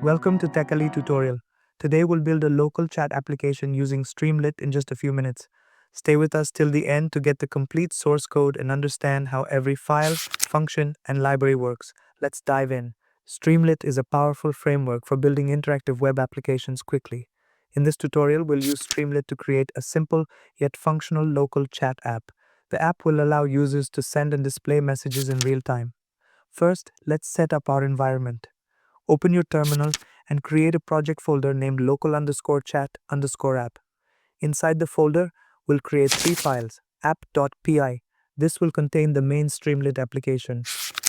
Welcome to TechAli tutorial. Today we'll build a local chat application using Streamlit in just a few minutes. Stay with us till the end to get the complete source code and understand how every file, function, and library works. Let's dive in. Streamlit is a powerful framework for building interactive web applications quickly. In this tutorial, we'll use Streamlit to create a simple yet functional local chat app. The app will allow users to send and display messages in real time. First, let's set up our environment. Open your terminal and create a project folder named local_chat_app. Inside the folder, we'll create three files: app.py. This will contain the main Streamlit application.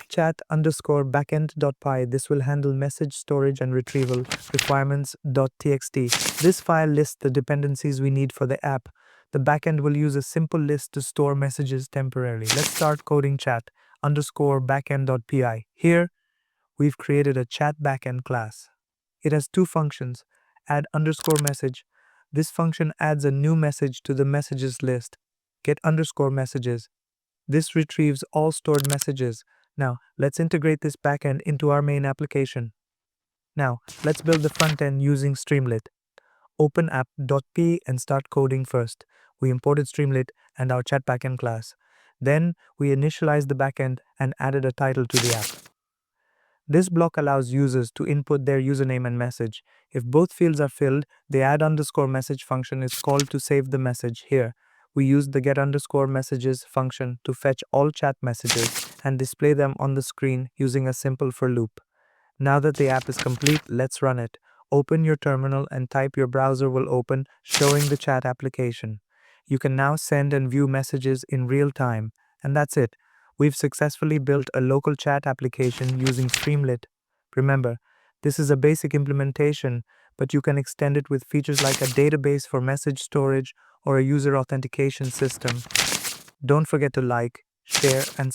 Chat_backend.py. This will handle message storage and retrieval. Requirements.txt. This file lists the dependencies we need for the app. The backend will use a simple list to store messages temporarily. Let's start coding chat_backend.py. Here, we've created a chat backend class. It has two functions: add_message. This function adds a new message to the messages list. Get_messages. This retrieves all stored messages. Now, let's integrate this backend into our main application. Now, let's build the front end using Streamlit. Open app.py and start coding first. We imported Streamlit and our chat backend class. Then, we initialized the backend and added a title to the app. This block allows users to input their username and message. If both fields are filled, the add_message function is called to save the message. Here, we use the get_messages function to fetch all chat messages and display them on the screen using a simple for loop. Now that the app is complete, let's run it. Open your terminal and type your browser will open, showing the chat application. You can now send and view messages in real time. And that's it. We've successfully built a local chat application using Streamlit. Remember, this is a basic implementation, but you can extend it with features like a database for message storage or a user authentication system. Don't forget to like, share, and